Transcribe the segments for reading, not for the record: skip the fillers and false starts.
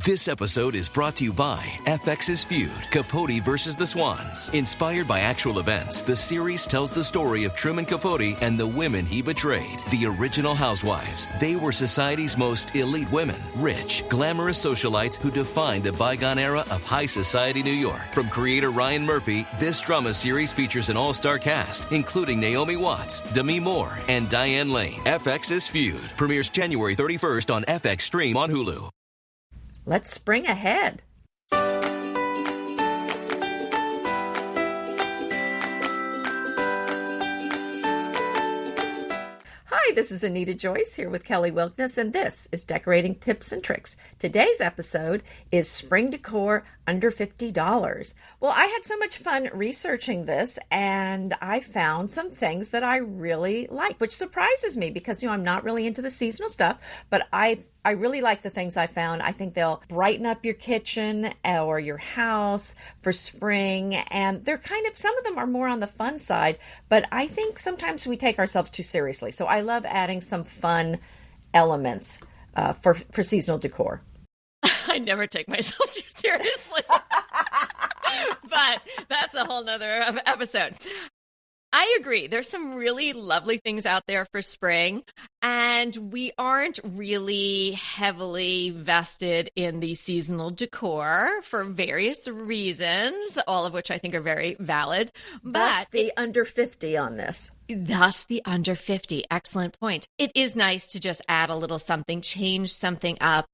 This episode is brought to you by FX's feud, Capote versus the Swans. Inspired by actual events, the series tells the story of Truman Capote and the women he betrayed. The original housewives. They were society's most elite women. Rich, glamorous socialites who defined a bygone era of high society New York. From creator Ryan Murphy, this drama series features an all-star cast, including Naomi Watts, Demi Moore, and Diane Lane. FX's feud premieres January 31st on FX Stream on Hulu. Let's spring ahead. Hi, this is Anita Joyce here with Kelly Wilkness, and this is Decorating Tips and Tricks. Today's episode is Spring Decor Under $50. Well, I had so much fun researching this, and I found some things that I really like, which surprises me because, I'm not really into the seasonal stuff, but I really like the things I found. I think they'll brighten up your kitchen or your house for spring. And they're some of them are more on the fun side, but I think sometimes we take ourselves too seriously. So I love adding some fun elements for seasonal decor. I never take myself too seriously, but that's a whole nother episode. I agree. There's some really lovely things out there for spring, and we aren't really heavily vested in the seasonal decor for various reasons, all of which I think are very valid. Thus the under 50 on this. Thus the under 50. Excellent point. It is nice to just add a little something, change something up.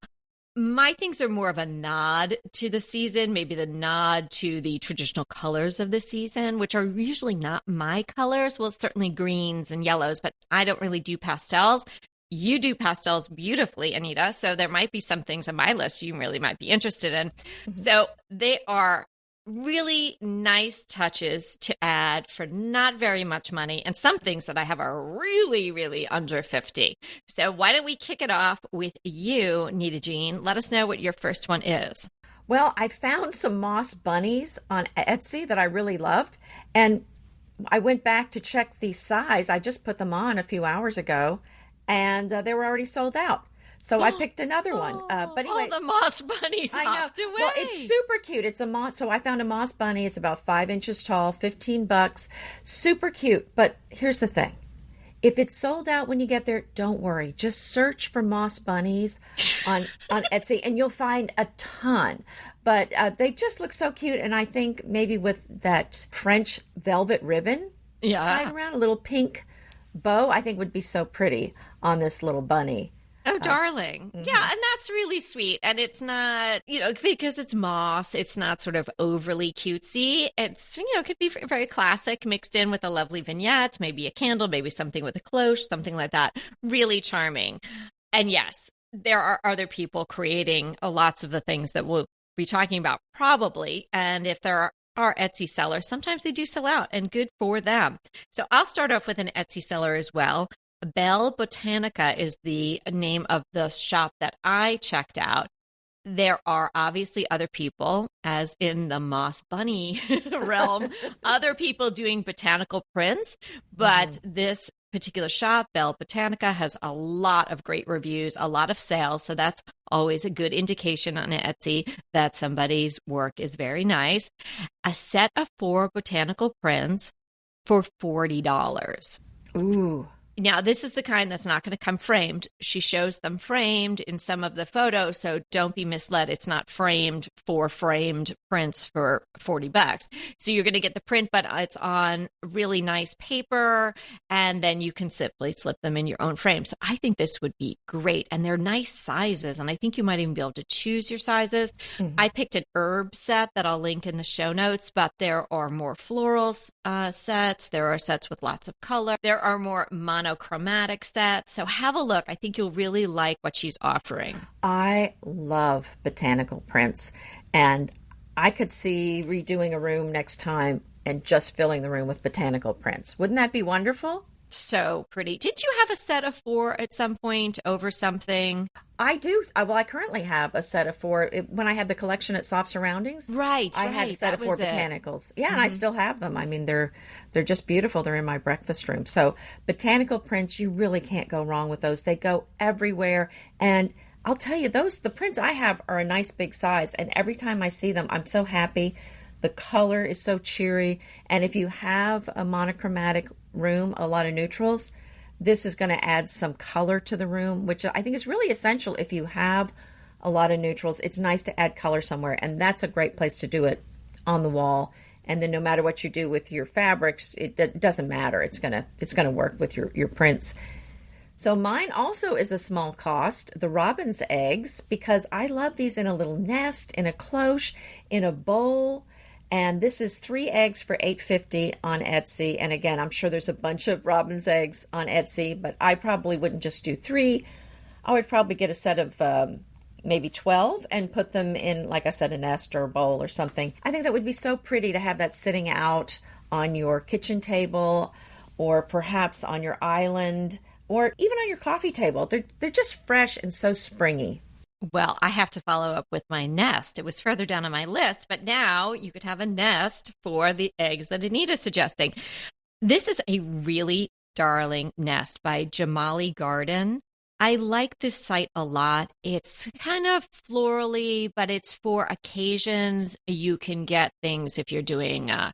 My things are more of a nod to the season, maybe the nod to the traditional colors of the season, which are usually not my colors. Well, certainly greens and yellows, but I don't really do pastels. You do pastels beautifully, Anita, so there might be some things on my list you really might be interested in. Mm-hmm. So they are really nice touches to add for not very much money, and some things that I have are really, really under 50. So why don't we kick it off with you, Nita Jean? Let us know what your first one is. Well, I found some moss bunnies on Etsy that I really loved, and I went back to check the size. I just put them on a few hours ago, and they were already sold out. So I picked another one. But anyway, all the moss bunnies hopped away. Well, it's super cute. It's a moss. So I found a moss bunny. It's about 5 inches tall, $15. Super cute. But here's the thing. If it's sold out when you get there, don't worry. Just search for moss bunnies on Etsy, and you'll find a ton. But they just look so cute. And I think maybe with that French velvet ribbon tied around, a little pink bow, I think would be so pretty on this little bunny. Oh, darling. Mm-hmm. Yeah, and that's really sweet. And it's not, because it's moss, it's not sort of overly cutesy. It's, it could be very classic, mixed in with a lovely vignette, maybe a candle, maybe something with a cloche, something like that. Really charming. And yes, there are other people creating lots of the things that we'll be talking about probably. And if there are Etsy sellers, sometimes they do sell out, and good for them. So I'll start off with an Etsy seller as well. Belle Botanica is the name of the shop that I checked out. There are obviously other people, as in the moss bunny realm, other people doing botanical prints, but this particular shop, Belle Botanica, has a lot of great reviews, a lot of sales, so that's always a good indication on Etsy that somebody's work is very nice. A set of 4 botanical prints for $40. Ooh. Now, this is the kind that's not going to come framed. She shows them framed in some of the photos, so don't be misled. It's not framed for framed prints for $40. So you're going to get the print, but it's on really nice paper, and then you can simply slip them in your own frame. So I think this would be great, and they're nice sizes, and I think you might even be able to choose your sizes. Mm-hmm. I picked an herb set that I'll link in the show notes, but there are more floral sets. There are sets with lots of color. There are more monochromatic sets. So have a look. I think you'll really like what she's offering. I love botanical prints, and I could see redoing a room next time and just filling the room with botanical prints. Wouldn't that be wonderful? So pretty. Did you have a set of 4 at some point over something? I do. Well, I currently have a set of 4. When I had the collection at Soft Surroundings, I had a set of 4 botanicals. Yeah, and I still have them. I mean, they're just beautiful. They're in my breakfast room. So botanical prints, you really can't go wrong with those. They go everywhere. And I'll tell you, the prints I have are a nice big size, and every time I see them, I'm so happy. The color is so cheery, and if you have a monochromatic room, a lot of neutrals, this is going to add some color to the room, which I think is really essential if you have a lot of neutrals. It's nice to add color somewhere, and that's a great place to do it, on the wall. And then no matter what you do with your fabrics, it doesn't matter. It's gonna work with your prints. So mine also is a small cost, the robin's eggs, because I love these in a little nest, in a cloche, in a bowl. And this is 3 eggs for $8.50 on Etsy. And again, I'm sure there's a bunch of robin's eggs on Etsy, but I probably wouldn't just do 3. I would probably get a set of maybe 12 and put them in, like I said, a nest or a bowl or something. I think that would be so pretty to have that sitting out on your kitchen table, or perhaps on your island, or even on your coffee table. They're just fresh and so springy. Well, I have to follow up with my nest. It was further down on my list, but now you could have a nest for the eggs that Anita's suggesting. This is a really darling nest by Jamali Garden. I like this site a lot. It's kind of florally, but it's for occasions. You can get things if you're doing a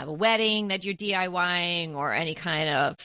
wedding that you're DIYing, or any kind of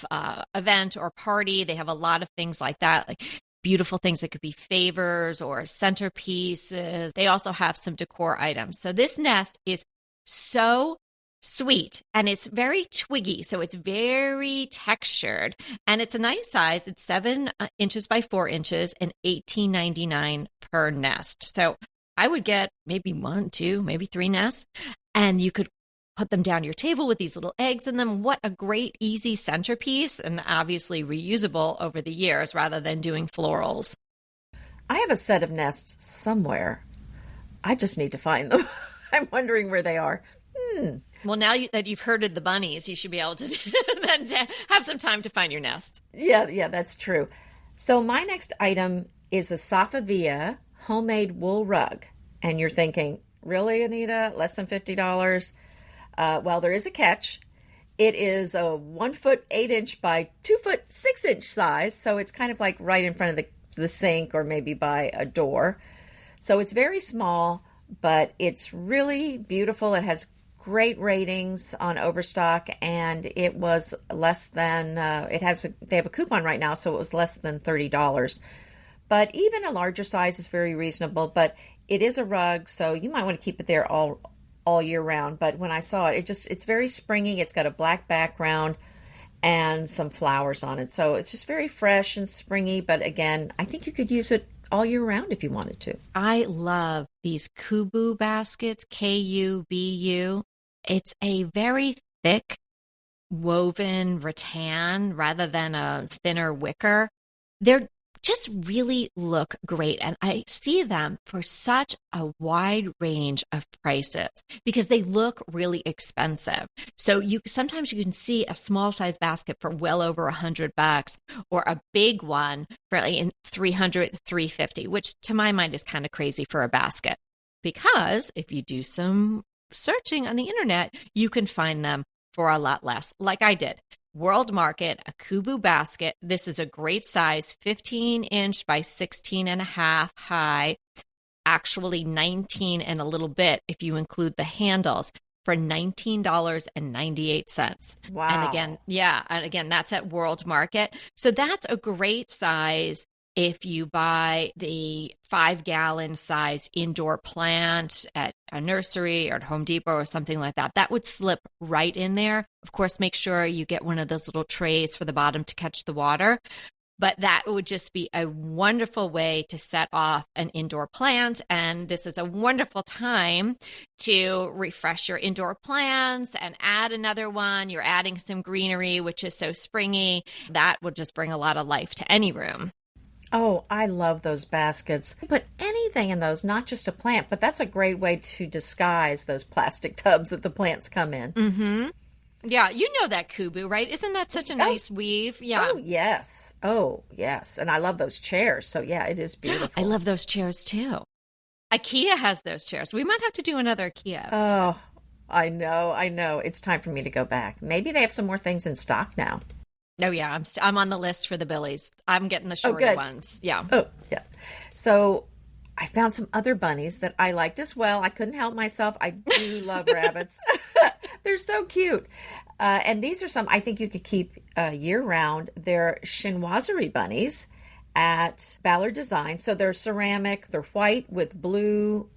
event or party. They have a lot of things like that, like beautiful things that could be favors or centerpieces. They also have some decor items. So this nest is so sweet, and it's very twiggy, so it's very textured, and it's a nice size. It's 7 inches by 4 inches and $18.99 per nest. So I would get maybe 1, 2, maybe 3 nests, and you could put them down your table with these little eggs in them. What a great, easy centerpiece, and obviously reusable over the years rather than doing florals. I have a set of nests somewhere. I just need to find them. I'm wondering where they are. Well, now that you've herded the bunnies, you should be able to then have some time to find your nest. Yeah, that's true. So my next item is a Safavieh homemade wool rug. And you're thinking, really, Anita? Less than $50? Well, there is a catch. It is a 1 foot 8 inch by 2 foot 6 inch size. So it's kind of like right in front of the sink, or maybe by a door. So it's very small, but it's really beautiful. It has great ratings on Overstock, and it was less than, they have a coupon right now, so it was less than $30. But even a larger size is very reasonable, but it is a rug, so you might want to keep it there all year round. But when I saw it, it's very springy. It's got a black background and some flowers on it. So it's just very fresh and springy, but again, I think you could use it all year round if you wanted to. I love these kubu baskets, Kubu. It's a very thick woven rattan rather than a thinner wicker. They're just really look great. And I see them for such a wide range of prices because they look really expensive. So sometimes you can see a small size basket for well over $100, or a big one for like $300, $350, which to my mind is kind of crazy for a basket. Because if you do some searching on the internet, you can find them for a lot less, like I did. World Market, a Kubu basket. This is a great size, 15 inch by 16 and a half high, actually 19 and a little bit if you include the handles, for $19.98. Wow. And again, that's at World Market. So that's a great size if you buy the 5-gallon size indoor plant at a nursery or at Home Depot or something like that. That would slip right in there. Of course, make sure you get one of those little trays for the bottom to catch the water. But that would just be a wonderful way to set off an indoor plant. And this is a wonderful time to refresh your indoor plants and add another one. You're adding some greenery, which is so springy. That would just bring a lot of life to any room. Oh, I love those baskets. Put anything in those, not just a plant, but that's a great way to disguise those plastic tubs that the plants come in. Mm-hmm. Yeah, you know that Kubu, right? Isn't that such a nice weave? Yeah. Oh, yes. And I love those chairs. So, yeah, it is beautiful. I love those chairs, too. IKEA has those chairs. We might have to do another IKEA episode. Oh, I know. It's time for me to go back. Maybe they have some more things in stock now. Oh yeah, I'm on the list for the Billies. I'm getting the shorter ones. Yeah. Oh yeah. So I found some other bunnies that I liked as well. I couldn't help myself. I do love rabbits. They're so cute. And these are some I think you could keep year round. They're chinoiserie bunnies at Ballard Design. So they're ceramic. They're white with blue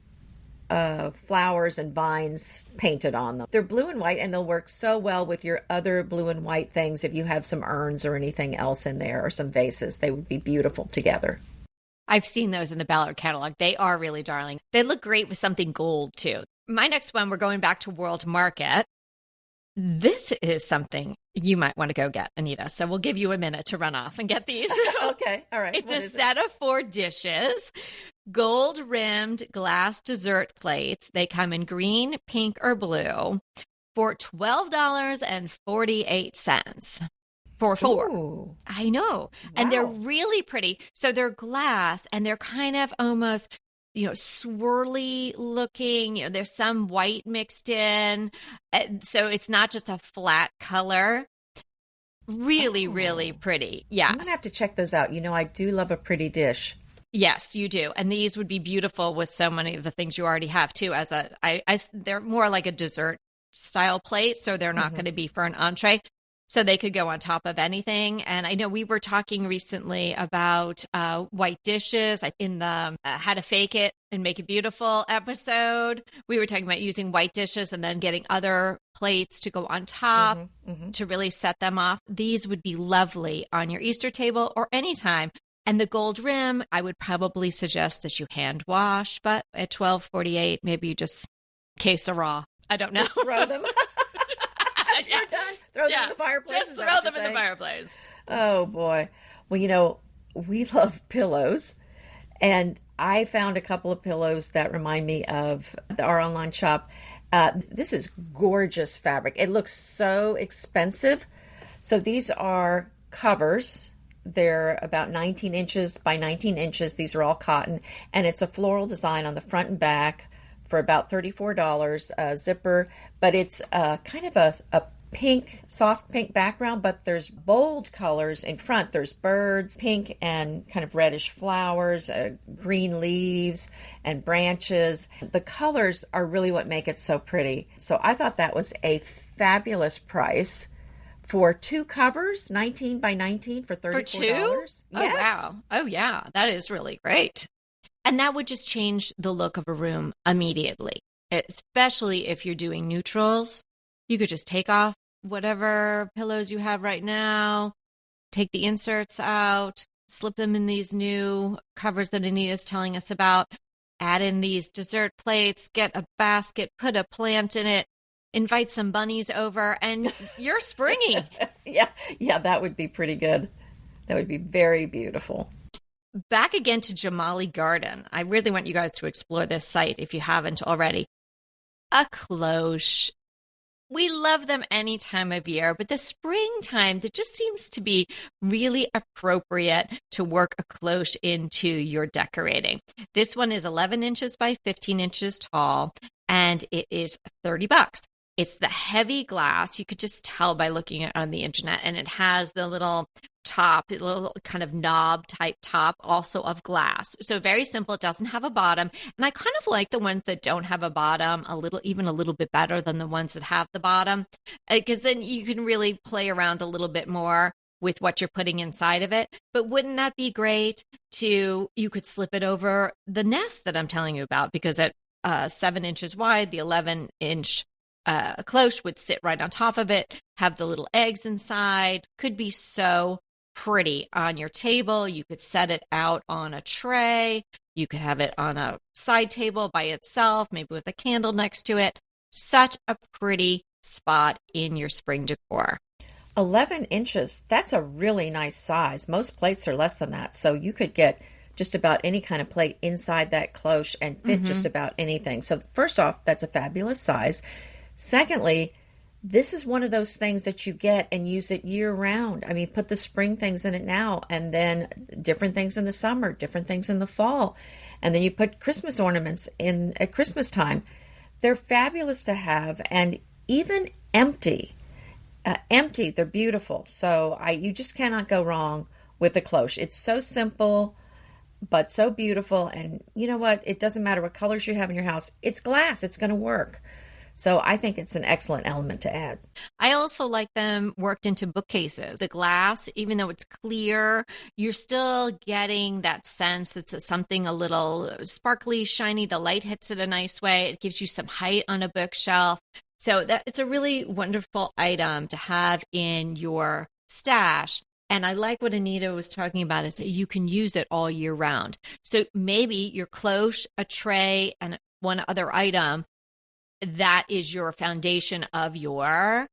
flowers and vines painted on them. They're blue and white, and they'll work so well with your other blue and white things. If you have some urns or anything else in there or some vases, they would be beautiful together. I've seen those in the Ballard catalog. They are really darling. They look great with something gold too. My next one, we're going back to World Market. This is something you might want to go get, Anita. So we'll give you a minute to run off and get these. Okay. All right. It's a set of 4 dishes, gold-rimmed glass dessert plates. They come in green, pink, or blue for $12.48 for 4. Ooh. I know. Wow. And they're really pretty. So they're glass, and they're kind of almost swirly looking, there's some white mixed in. So it's not just a flat color. Really, really pretty. Yeah. I'm going to have to check those out. I do love a pretty dish. Yes, you do. And these would be beautiful with so many of the things you already have too. They're more like a dessert style plate. So they're not going to be for an entree. So they could go on top of anything. And I know we were talking recently about white dishes in the How to Fake It and Make It Beautiful episode. We were talking about using white dishes and then getting other plates to go on top to really set them off. These would be lovely on your Easter table or anytime. And the gold rim, I would probably suggest that you hand wash, but at $12.48, maybe you just que sera. I don't know. Just throw them. You're done. Throw them in the fireplace. Just throw them in the fireplace. Oh, boy. Well, we love pillows. And I found a couple of pillows that remind me of our online shop. This is gorgeous fabric. It looks so expensive. So these are covers. They're about 19 inches by 19 inches. These are all cotton. And it's a floral design on the front and back for about $34, zipper, but it's kind of a pink, soft pink background, but there's bold colors in front. There's birds, pink and kind of reddish flowers, green leaves and branches. The colors are really what make it so pretty. So I thought that was a fabulous price for 2 covers, 19 by 19 for $34. For 2? Yes. Oh, wow. Oh, yeah. That is really great. And that would just change the look of a room immediately, especially if you're doing neutrals. You could just take off whatever pillows you have right now, take the inserts out, slip them in these new covers that Anita's telling us about, add in these dessert plates, get a basket, put a plant in it, invite some bunnies over, and you're springy. Yeah, that would be pretty good. That would be very beautiful. Back again to Jamali Garden. I really want you guys to explore this site if you haven't already. A cloche. We love them any time of year, but the springtime, that just seems to be really appropriate to work a cloche into your decorating. This one is 11 inches by 15 inches tall, and it is $30. It's the heavy glass. You could just tell by looking at it on the internet, and it has the little top, a little kind of knob type top, also of glass. So very simple. It doesn't have a bottom. And I kind of like the ones that don't have a bottom even a little bit better than the ones that have the bottom, because then you can really play around a little bit more with what you're putting inside of it. But wouldn't that be great you could slip it over the nest that I'm telling you about, because at 7 inches wide, the 11-inch cloche would sit right on top of it, have the little eggs inside. Could be so pretty on your table. You could set it out on a tray. You could have it on a side table by itself, maybe with a candle next to it. Such a pretty spot in your spring decor. 11 inches. That's a really nice size. Most plates are less than that. So you could get just about any kind of plate inside that cloche and fit just about anything. So first off, that's a fabulous size. Secondly, this is one of those things that you get and use it year round. I mean, put the spring things in it now, and then different things in the summer, different things in the fall. And then you put Christmas ornaments in at Christmas time. They're fabulous to have, and even empty, Empty. They're beautiful. So you just cannot go wrong with a cloche. It's so simple, but so beautiful. And you know what? It doesn't matter what colors you have in your house. It's glass. It's going to work. So I think it's an excellent element to add. I also like them worked into bookcases. The glass, even though it's clear, you're still getting that sense that it's something a little sparkly, shiny. The light hits it a nice way. It gives you some height on a bookshelf. So it's a really wonderful item to have in your stash. And I like what Anita was talking about is that you can use it all year round. So maybe your cloche, a tray, and one other item, that is your foundation of your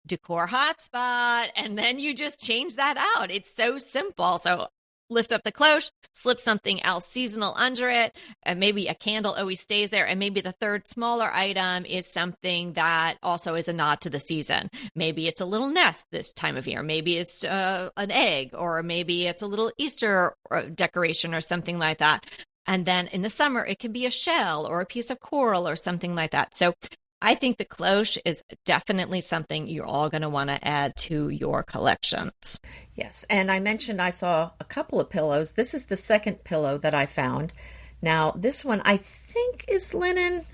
decor hotspot. And then you just change that out. It's so simple. So lift up the cloche, slip something else seasonal under it, and maybe a candle always stays there. And maybe the third smaller item is something that also is a nod to the season. Maybe it's a little nest this time of year. Maybe it's an egg, or maybe it's a little Easter decoration or something like that. And then in the summer, it can be a shell or a piece of coral or something like that. So I think the cloche is definitely something you're all going to want to add to your collections. Yes. And I mentioned I saw a couple of pillows. This is the second pillow that I found. Now, this one I think is linen.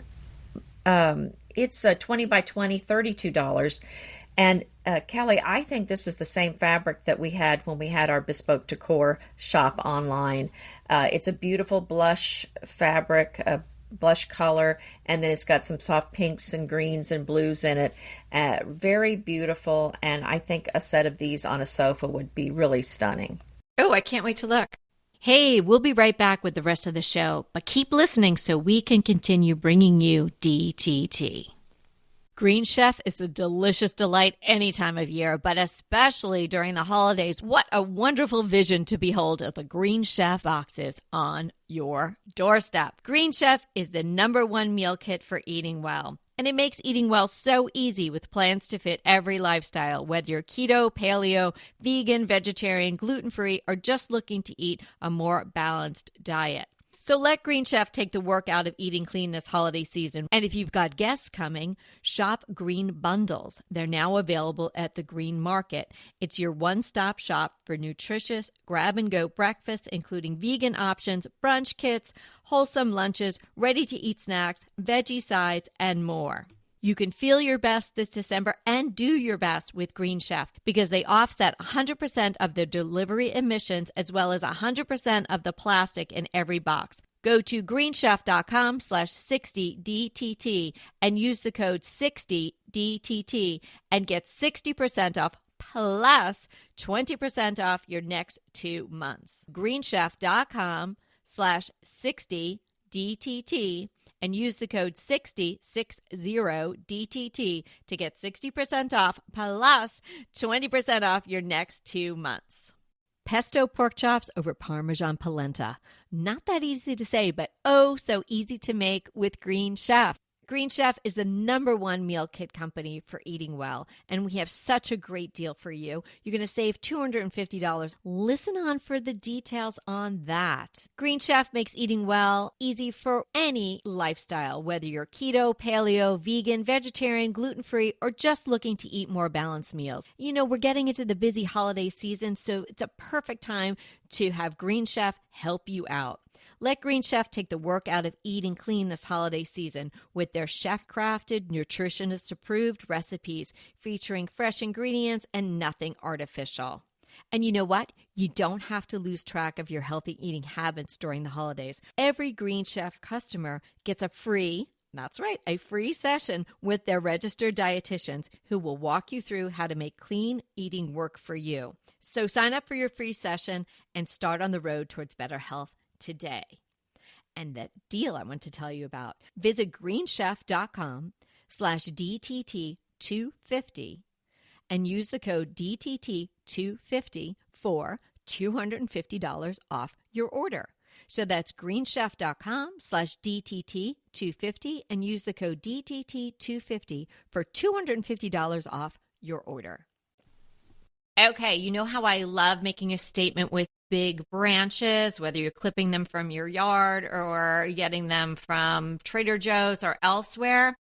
It's a 20 by 20, $32. And Kelly, I think this is the same fabric that we had when we had our bespoke decor shop online. It's a beautiful blush fabric, a blush color, and then it's got some soft pinks and greens and blues in it. Very beautiful, and I think a set of these on a sofa would be really stunning. Oh, I can't wait to look. Hey, we'll be right back with the rest of the show, but keep listening so we can continue bringing you DTT. Green Chef is a delicious delight any time of year, but especially during the holidays. What a wonderful vision to behold as the Green Chef boxes on your doorstep. Green Chef is the #1 meal kit for eating well. And it makes eating well so easy with plans to fit every lifestyle, whether you're keto, paleo, vegan, vegetarian, gluten-free, or just looking to eat a more balanced diet. So let Green Chef take the work out of eating clean this holiday season. And if you've got guests coming, shop Green Bundles. They're now available at the Green Market. It's your one-stop shop for nutritious grab-and-go breakfasts, including vegan options, brunch kits, wholesome lunches, ready-to-eat snacks, veggie sides, and more. You can feel your best this December and do your best with Green Chef because they offset 100% of the delivery emissions as well as 100% of the plastic in every box. Go to greenchef.com/60DTT and use the code 60DTT and get 60% off plus 20% off your next 2 months. greenchef.com/60DTT and use the code 60DTT to get 60% off plus 20% off your next 2 months. Pesto pork chops over Parmesan polenta. Not that easy to say, but oh so easy to make with Green Chef. Green Chef is the #1 meal kit company for eating well, and we have such a great deal for you. You're going to save $250. Listen on for the details on that. Green Chef makes eating well easy for any lifestyle, whether you're keto, paleo, vegan, vegetarian, gluten-free, or just looking to eat more balanced meals. You know, we're getting into the busy holiday season, so it's a perfect time to have Green Chef help you out. Let Green Chef take the work out of eating clean this holiday season with their chef-crafted, nutritionist-approved recipes featuring fresh ingredients and nothing artificial. And you know what? You don't have to lose track of your healthy eating habits during the holidays. Every Green Chef customer gets a free session with their registered dietitians who will walk you through how to make clean eating work for you. So sign up for your free session and start on the road towards better health today. And that deal I want to tell you about, visit greenchef.com/DTT250 and use the code DTT250 for $250 off your order. So that's greenchef.com/DTT250 and use the code DTT250 for $250 off your order. Okay, you know how I love making a statement with big branches, whether you're clipping them from your yard or getting them from Trader Joe's or elsewhere?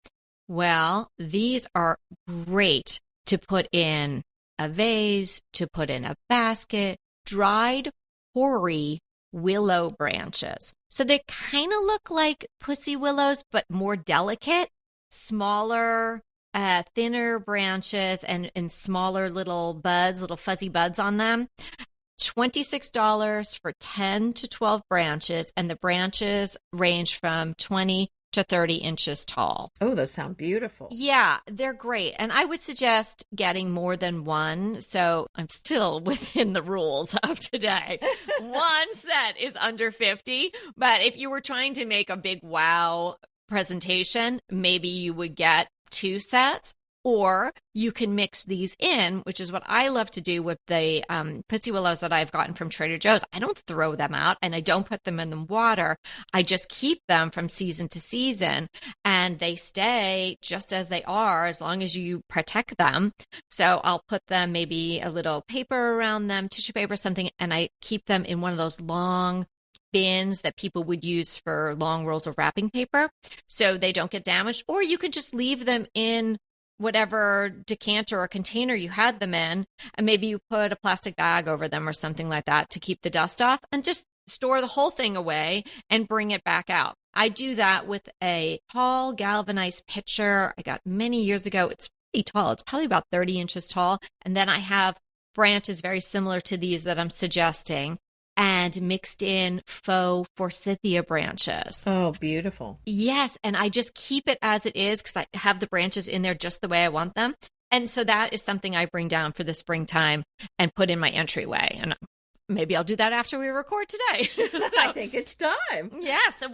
Well, these are great to put in a vase, to put in a basket, dried hoary willow branches. So they kind of look like pussy willows, but more delicate, smaller, thinner branches and smaller little buds, little fuzzy buds on them. $26 for 10 to 12 branches, and the branches range from 20 to 30 inches tall. Oh, those sound beautiful. Yeah, they're great. And I would suggest getting more than one. So I'm still within the rules of today. One set is under 50. But if you were trying to make a big wow presentation, maybe you would get 2 sets. Or you can mix these in, which is what I love to do with the pussy willows that I've gotten from Trader Joe's. I don't throw them out and I don't put them in the water. I just keep them from season to season and they stay just as they are as long as you protect them. So I'll put them maybe a little paper around them, tissue paper, something, and I keep them in one of those long bins that people would use for long rolls of wrapping paper so they don't get damaged. Or you can just leave them in whatever decanter or container you had them in, and maybe you put a plastic bag over them or something like that to keep the dust off, and just store the whole thing away and bring it back out. I do that with a tall galvanized pitcher I got many years ago. It's pretty tall. It's probably about 30 inches tall. And then I have branches very similar to these that I'm suggesting, and mixed in faux forsythia branches. Oh, beautiful. Yes, and I just keep it as it is because I have the branches in there just the way I want them. And so that is something I bring down for the springtime and put in my entryway. And maybe I'll do that after we record today. I think it's time. Yeah, so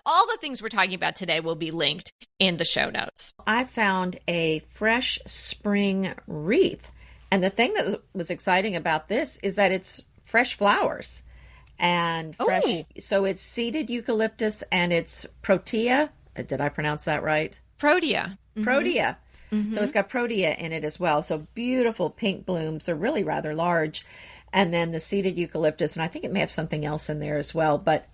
all the things we're talking about today will be linked in the show notes. I found a fresh spring wreath. And the thing that was exciting about this is that it's fresh flowers and fresh. Ooh. So it's seeded eucalyptus and it's protea. Did I pronounce that right? Protea. Mm-hmm. Protea. Mm-hmm. So it's got protea in it as well. So beautiful pink blooms. They're really rather large. And then the seeded eucalyptus, and I think it may have something else in there as well, but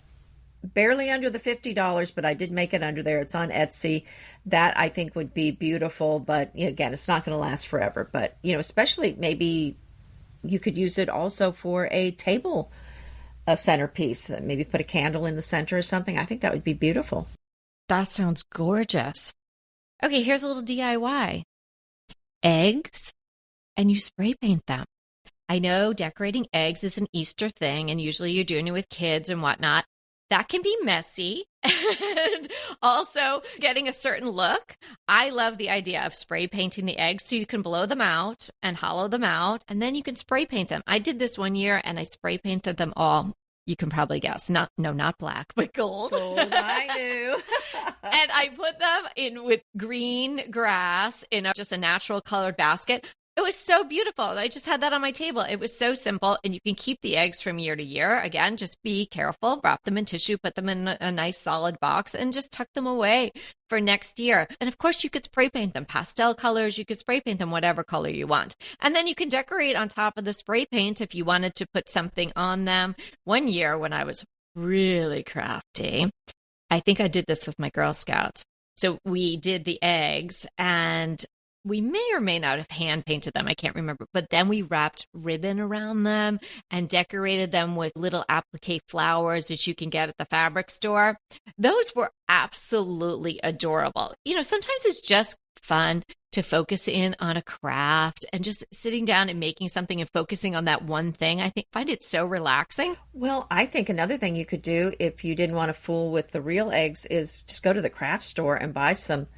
barely under the $50, but I did make it under there. It's on Etsy. That I think would be beautiful, but again, it's not going to last forever. But, especially maybe you could use it also for a table, a centerpiece. Maybe put a candle in the center or something. I think that would be beautiful. That sounds gorgeous. Okay, here's a little DIY. Eggs, and you spray paint them. I know decorating eggs is an Easter thing, and usually you're doing it with kids and whatnot. That can be messy and also getting a certain look. I love the idea of spray painting the eggs so you can blow them out and hollow them out, and then you can spray paint them. I did this one year, and I spray painted them all. You can probably guess. Not black, but gold. Gold, I knew. And I put them in with green grass in just a natural colored basket. It was so beautiful. I just had that on my table. It was so simple, and you can keep the eggs from year to year. Again, just be careful. Wrap them in tissue, put them in a nice solid box, and just tuck them away for next year. And of course, you could spray paint them pastel colors. You could spray paint them whatever color you want. And then you can decorate on top of the spray paint if you wanted to put something on them. One year when I was really crafty, I think I did this with my Girl Scouts. So we did the eggs, and we may or may not have hand painted them. I can't remember. But then we wrapped ribbon around them and decorated them with little applique flowers that you can get at the fabric store. Those were absolutely adorable. Sometimes it's just fun to focus in on a craft and just sitting down and making something and focusing on that one thing. I find it so relaxing. Well, I think another thing you could do if you didn't want to fool with the real eggs is just go to the craft store and buy some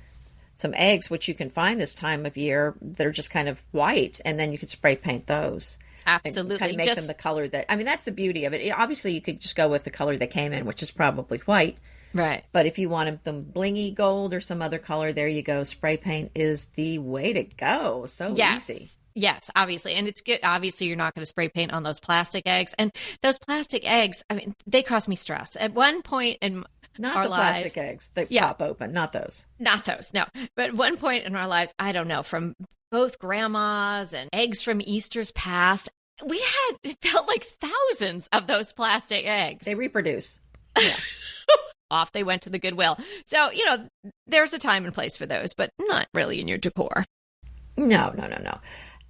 eggs, which you can find this time of year that are just kind of white, and then you could spray paint those. Absolutely. Kind of make them the color that's the beauty of it. Obviously, you could just go with the color they came in, which is probably white. Right. But if you wanted them blingy gold or some other color, there you go. Spray paint is the way to go. So easy. Yes, obviously. And it's good. Obviously, you're not going to spray paint on those plastic eggs. And those plastic eggs, they cause me stress. At one point in not our the lives, plastic eggs that pop open, not those. Not those, no. But at one point in our lives, I don't know, from both grandmas and eggs from Easter's past, it felt like thousands of those plastic eggs. They reproduce. Yeah. Off they went to the Goodwill. So, there's a time and place for those, but not really in your decor. No, no, no, no.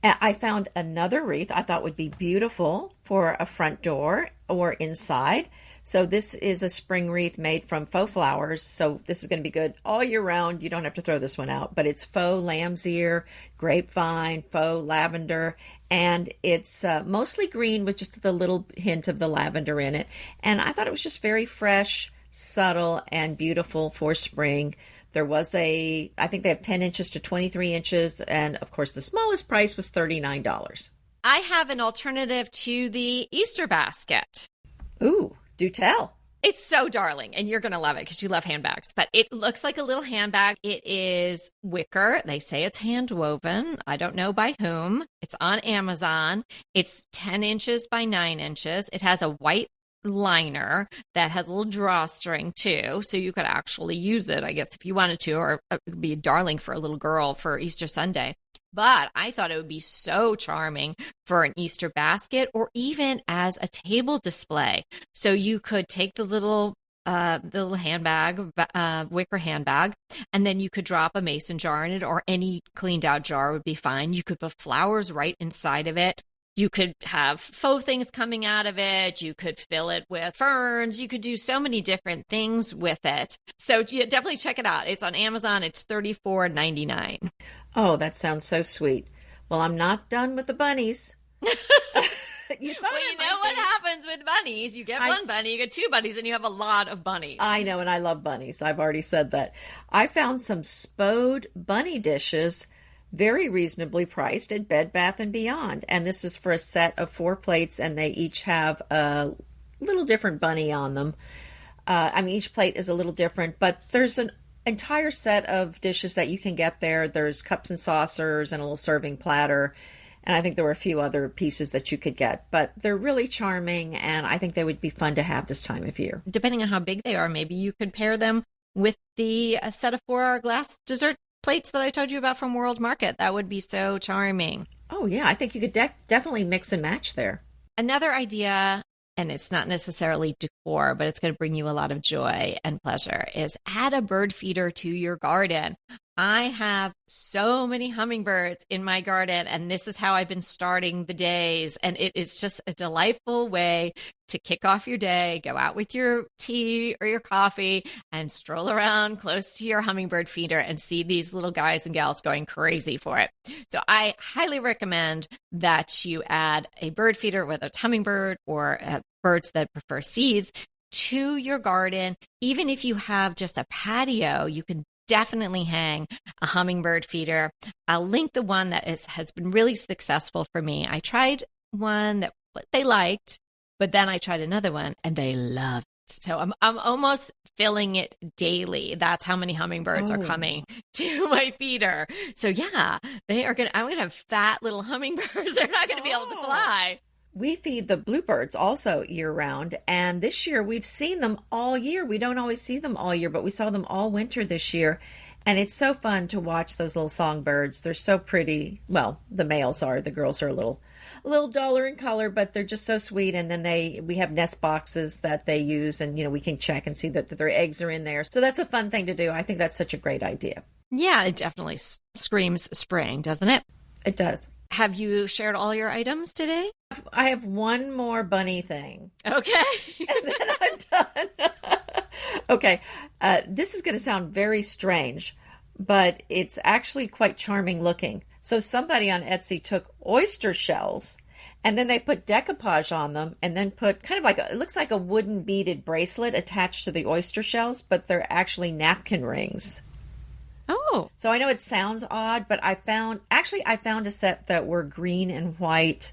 I found another wreath I thought would be beautiful for a front door or inside. So this is a spring wreath made from faux flowers. So this is going to be good all year round. You don't have to throw this one out, but it's faux lamb's ear, grapevine, faux lavender, and it's mostly green with just the little hint of the lavender in it. And I thought it was just very fresh, subtle, and beautiful for spring. There was I think they have 10 inches to 23 inches. And of course, the smallest price was $39. I have an alternative to the Easter basket. Ooh, do tell. It's so darling, and you're going to love it because you love handbags. But it looks like a little handbag. It is wicker. They say it's hand woven. I don't know by whom. It's on Amazon. It's 10 inches by 9 inches. It has a white liner that has a little drawstring too, so you could actually use it, I guess, if you wanted to, or it would be darling for a little girl for Easter Sunday. But I thought it would be so charming for an Easter basket or even as a table display. So you could take the little handbag, wicker handbag, and then you could drop a mason jar in it, or any cleaned out jar would be fine. You could put flowers right inside of it. You could have faux things coming out of it. You could fill it with ferns. You could do so many different things with it. So yeah, definitely check it out. It's on Amazon. It's $34.99. Oh, that sounds so sweet. Well, I'm not done with the bunnies. Well, you know what happens with bunnies. You get one bunny, you get two bunnies, and you have a lot of bunnies. I know, and I love bunnies. I've already said that. I found some Spode bunny dishes very reasonably priced at Bed Bath & Beyond. And this is for a set of 4 plates, and they each have a little different bunny on them. Each plate is a little different, but there's an entire set of dishes that you can get there. There's cups and saucers and a little serving platter. And I think there were a few other pieces that you could get, but they're really charming, and I think they would be fun to have this time of year. Depending on how big they are, maybe you could pair them with the set of 4-hour-glass dessert plates that I told you about from World Market. That would be so charming. Oh, yeah. I think you could definitely mix and match there. Another idea, and it's not necessarily decor, but it's going to bring you a lot of joy and pleasure, is add a bird feeder to your garden. I have so many hummingbirds in my garden, and this is how I've been starting the days. And it is just a delightful way to kick off your day, go out with your tea or your coffee and stroll around close to your hummingbird feeder and see these little guys and gals going crazy for it. So I highly recommend that you add a bird feeder, whether it's hummingbird or birds that prefer seeds, to your garden. Even if you have just a patio, you can definitely hang a hummingbird feeder. I'll link the one that has been really successful for me. I tried one that they liked, but then I tried another one and they loved it. So I'm almost filling it daily. That's how many hummingbirds are coming to my feeder. So yeah, I'm gonna have fat little hummingbirds. They're not gonna be able to fly. We feed the bluebirds also year round, and this year we've seen them all year. We don't always see them all year, but we saw them all winter this year, and it's so fun to watch those little songbirds. They're so pretty. Well, the males are. The girls are a little duller in color, but they're just so sweet. And then we have nest boxes that they use, and we can check and see that their eggs are in there. So that's a fun thing to do. I think that's such a great idea. Yeah, it definitely screams spring, doesn't it? It does. Have you shared all your items today? I have one more bunny thing. Okay. And then I'm done. Okay. This is going to sound very strange, but it's actually quite charming looking. So somebody on Etsy took oyster shells, and then they put decoupage on them, and then put kind of it looks like a wooden beaded bracelet attached to the oyster shells, but they're actually napkin rings. Oh. So I know it sounds odd, but I found a set that were green and white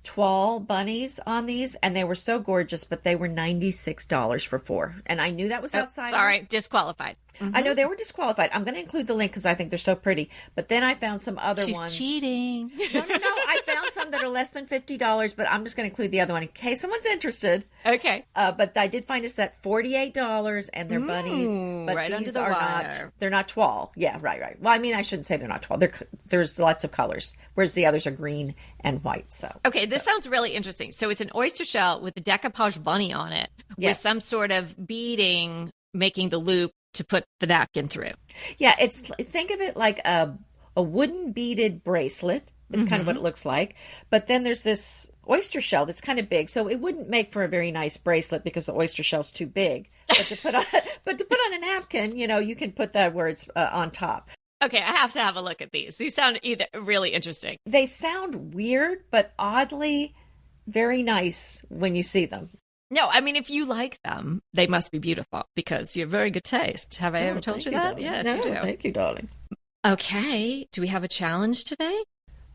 toile bunnies on these, and they were so gorgeous, but they were $96 for 4. And I knew that was outside. Sorry, disqualified. Mm-hmm. I know they were disqualified. I'm going to include the link because I think they're so pretty. But then I found some other ones. She's cheating. No. I found some that are less than $50, but I'm just going to include the other one in case someone's interested. Okay. But I did find a set $48, and they're bunnies. But right these under the are wire. they're not toile. Yeah, right. Well, I shouldn't say they're not toile. There's lots of colors, whereas the others are green and white. So okay, this sounds really interesting. So it's an oyster shell with a decoupage bunny on it, with some sort of beading making the loop to put the napkin through. Yeah, think of it like a a wooden beaded bracelet. Is kind of what it looks like. But then there's this oyster shell that's kind of big. So it wouldn't make for a very nice bracelet because the oyster shell's too big. But to put on a napkin, you can put that where it's on top. Okay, I have to have a look at these. These sound either really interesting. They sound weird, but oddly very nice when you see them. No, I mean, if you like them, they must be beautiful because you have very good taste. Have I ever told you that? Darling. Yes, no, you do. Thank you, darling. Okay, do we have a challenge today?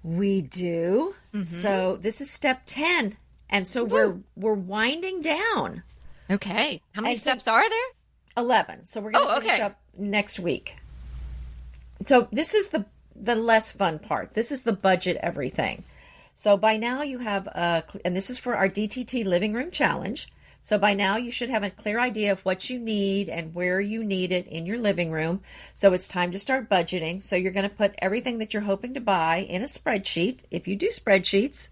We do. So this is step 10. And so we're winding down. Okay. How many steps are there? 11. So we're going to finish up next week. So this is the less fun part. This is the budget everything. So by now you have and this is for our DTT Living Room Challenge. So by now you should have a clear idea of what you need and where you need it in your living room. So it's time to start budgeting. So you're going to put everything that you're hoping to buy in a spreadsheet, if you do spreadsheets,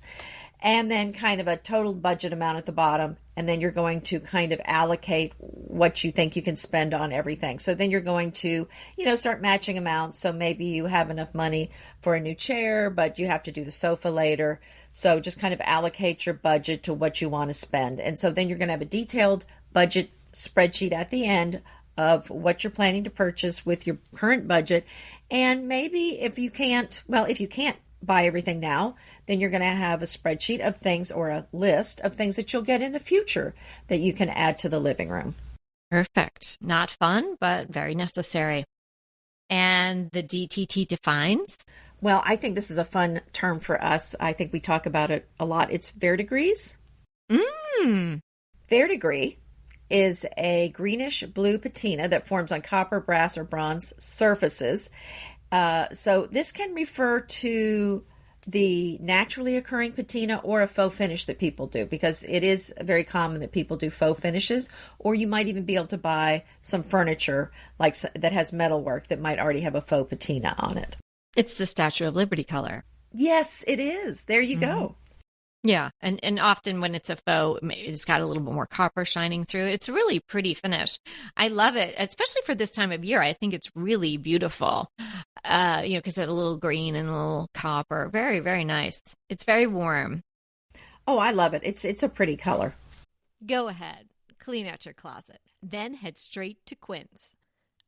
and then kind of a total budget amount at the bottom. And then you're going to kind of allocate what you think you can spend on everything. So then you're going to, start matching amounts. So maybe you have enough money for a new chair, but you have to do the sofa later. So just kind of allocate your budget to what you want to spend. And so then you're going to have a detailed budget spreadsheet at the end of what you're planning to purchase with your current budget. And maybe if you can't buy everything now, then you're going to have a spreadsheet of things or a list of things that you'll get in the future that you can add to the living room. Perfect. Not fun, but very necessary. And the DTT defines? Well, I think this is a fun term for us. I think we talk about it a lot. It's verdigris. Verdigris is a greenish blue patina that forms on copper, brass, or bronze surfaces. So this can refer to the naturally occurring patina or a faux finish that people do, because it is very common that people do faux finishes, or you might even be able to buy some furniture that has metalwork that might already have a faux patina on it. It's the Statue of Liberty color. Yes, it is. There you go. Yeah, and often when it's a faux, it's got a little bit more copper shining through. It's a really pretty finish. I love it, especially for this time of year. I think it's really beautiful, because it's a little green and a little copper. Very, very nice. It's very warm. Oh, I love it. It's a pretty color. Go ahead, clean out your closet, then head straight to Quince.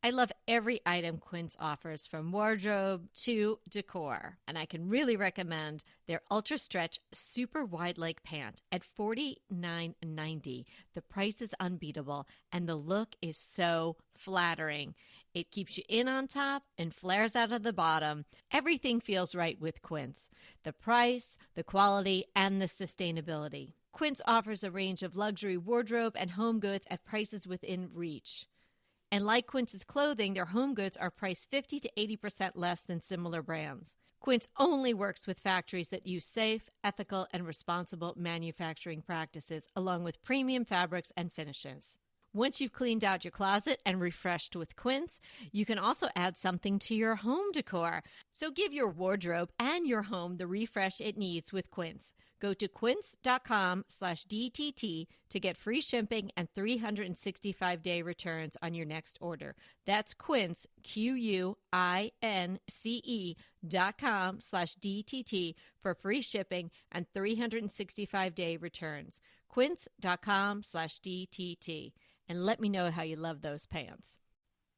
I love every item Quince offers, from wardrobe to decor, and I can really recommend their Ultra Stretch Super Wide Leg Pant at $49.90. The price is unbeatable, and the look is so flattering. It keeps you in on top and flares out of the bottom. Everything feels right with Quince. The price, the quality, and the sustainability. Quince offers a range of luxury wardrobe and home goods at prices within reach. And like Quince's clothing, their home goods are priced 50 to 80% less than similar brands. Quince only works with factories that use safe, ethical, and responsible manufacturing practices, along with premium fabrics and finishes. Once you've cleaned out your closet and refreshed with Quince, you can also add something to your home decor. So give your wardrobe and your home the refresh it needs with Quince. Go to quince.com/DTT to get free shipping and 365-day returns on your next order. That's Quince, QUINCE.com/DTT for free shipping and 365-day returns. Quince.com/DTT. And let me know how you love those pants.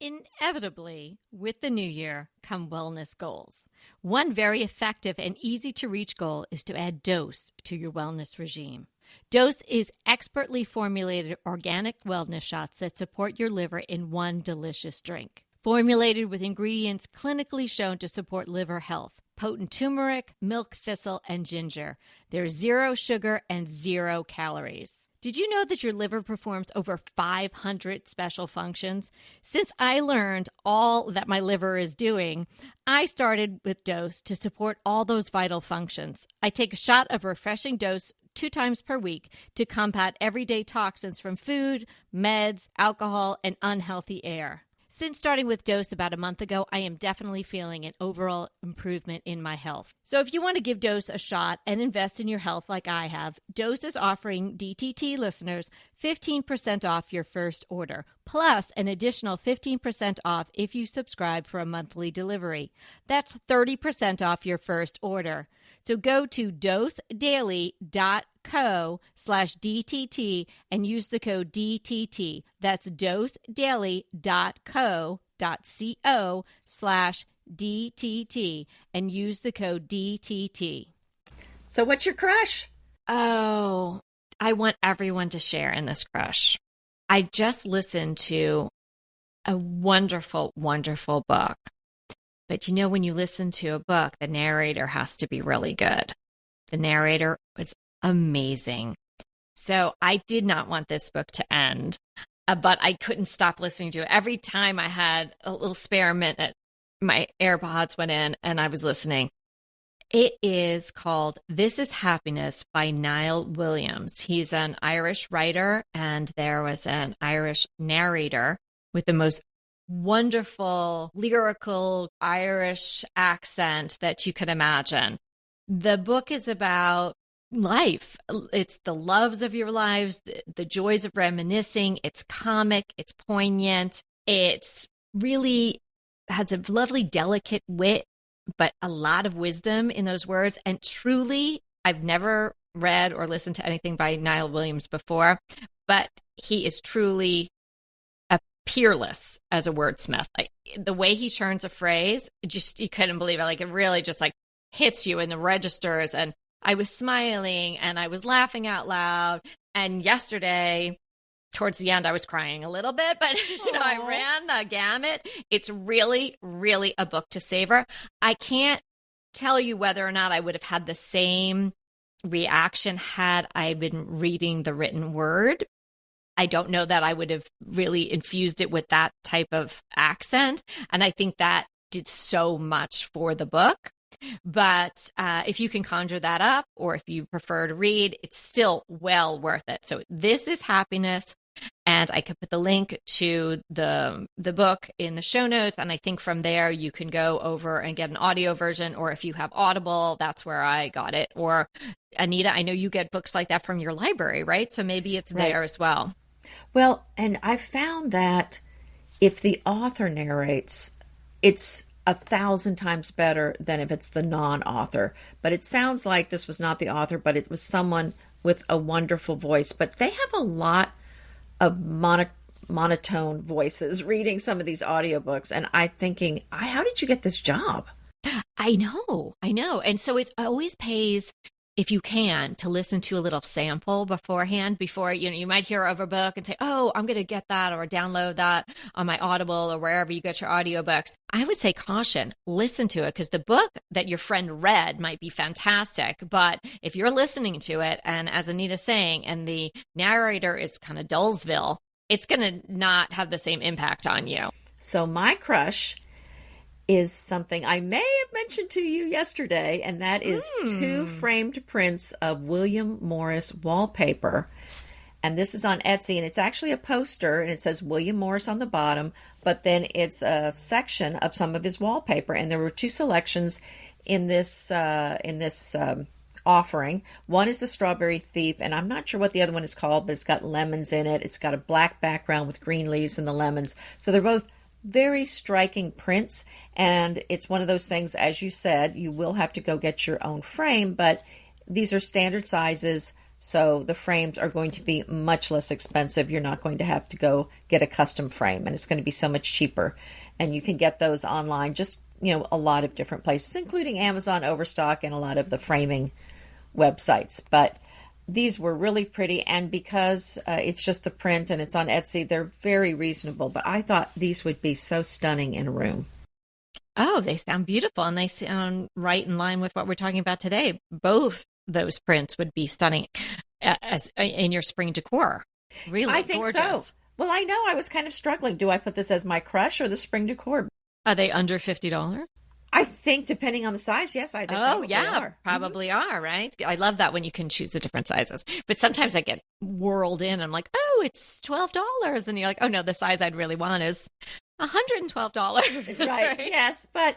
Inevitably, with the new year come wellness goals. One very effective and easy to reach goal is to add Dose to your wellness regime. Dose is expertly formulated organic wellness shots that support your liver in one delicious drink. Formulated with ingredients clinically shown to support liver health: potent turmeric, milk thistle, and ginger. There's 0 sugar and 0 calories. Did you know that your liver performs over 500 special functions? Since I learned all that my liver is doing, I started with Dose to support all those vital functions. I take a shot of refreshing Dose 2 times per week to combat everyday toxins from food, meds, alcohol, and unhealthy air. Since starting with Dose about a month ago, I am definitely feeling an overall improvement in my health. So if you want to give Dose a shot and invest in your health like I have, Dose is offering DTT listeners 15% off your first order, plus an additional 15% off if you subscribe for a monthly delivery. That's 30% off your first order. So go to dosedaily.co/DTT and use the code DTT. That's dosedaily.co.co/DTT and use the code DTT. So what's your crush? Oh, I want everyone to share in this crush. I just listened to a wonderful, wonderful book. But you know, when you listen to a book, the narrator has to be really good. The narrator was amazing. So I did not want this book to end, but I couldn't stop listening to it. Every time I had a little spare minute, my AirPods went in and I was listening. It is called This Is Happiness by Niall Williams. He's an Irish writer, and there was an Irish narrator with the most wonderful, lyrical Irish accent that you could imagine. The book is about life. It's the loves of your lives, the joys of reminiscing. It's comic, it's poignant. It's really has a lovely, delicate wit, but a lot of wisdom in those words. And truly, I've never read or listened to anything by Niall Williams before, but he is truly peerless as a wordsmith. Like the way he turns a phrase, just you couldn't believe it. Like it really just like hits you in the registers. And I was smiling and I was laughing out loud. And yesterday, towards the end, I was crying a little bit, but I ran the gamut. It's really, really a book to savor. I can't tell you whether or not I would have had the same reaction had I been reading the written word. I don't know that I would have really infused it with that type of accent. And I think that did so much for the book. But if you can conjure that up, or if you prefer to read, it's still well worth it. So This Is Happiness. And I could put the link to the book in the show notes. And I think from there, you can go over and get an audio version. Or if you have Audible, that's where I got it. Or Anita, I know you get books like that from your library, right? So maybe it's there as well. Well, and I found that if the author narrates, it's 1,000 times better than if it's the non-author. But it sounds like this was not the author, but it was someone with a wonderful voice. But they have a lot of monotone voices reading some of these audiobooks. And I'm thinking, how did you get this job? I know. And so it always pays, if you can, to listen to a little sample beforehand, before, you might hear over a book and say, oh, I'm going to get that or download that on my Audible or wherever you get your audiobooks. I would say caution, listen to it, because the book that your friend read might be fantastic. But if you're listening to it, and as Anita's saying, and the narrator is kind of Dullsville, it's going to not have the same impact on you. So my crush is something I may have mentioned to you yesterday, and that is 2 framed prints of William Morris wallpaper. And this is on Etsy, and it's actually a poster, and it says William Morris on the bottom, but then it's a section of some of his wallpaper. And there were 2 selections in this offering. One is the Strawberry Thief, and I'm not sure what the other one is called, but it's got lemons in it. It's got a black background with green leaves and the lemons. So they're both very striking prints, and it's one of those things, as you said, you will have to go get your own frame, but these are standard sizes, so the frames are going to be much less expensive. You're not going to have to go get a custom frame, and it's going to be so much cheaper. And you can get those online, just, a lot of different places, including Amazon, Overstock, and a lot of the framing websites. But these were really pretty, and because it's just the print and it's on Etsy, they're very reasonable. But I thought these would be so stunning in a room. Oh, they sound beautiful, and they sound right in line with what we're talking about today. Both those prints would be stunning as in your spring decor. Really, I think gorgeous. So. Well, I know I was kind of struggling. Do I put this as my crush or the spring decor? Are they under $50? I think depending on the size, yes, I think probably are, right? I love that when you can choose the different sizes. But sometimes I get whirled in. I'm like, oh, it's $12. And you're like, oh, no, the size I'd really want is $112. Right. Yes, but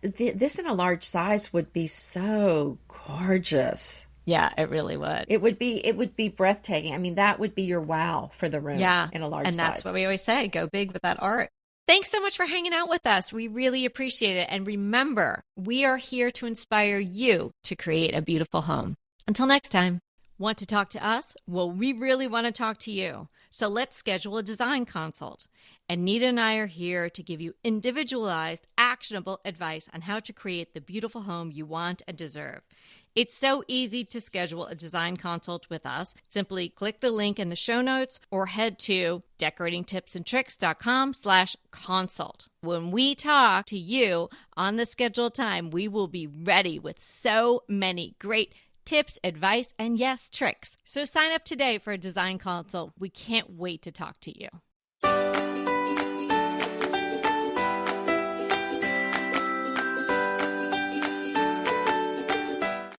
this in a large size would be so gorgeous. Yeah, it really would. It would be breathtaking. I mean, that would be your wow for the room in a large size. And that's what we always say, go big with that art. Thanks so much for hanging out with us. We really appreciate it. And remember, we are here to inspire you to create a beautiful home. Until next time. Want to talk to us? Well, we really want to talk to you. So let's schedule a design consult. Anita and I are here to give you individualized, actionable advice on how to create the beautiful home you want and deserve. It's so easy to schedule a design consult with us. Simply click the link in the show notes or head to decoratingtipsandtricks.com/consult. When we talk to you on the scheduled time, we will be ready with so many great tips, advice, and yes, tricks. So sign up today for a design consult. We can't wait to talk to you.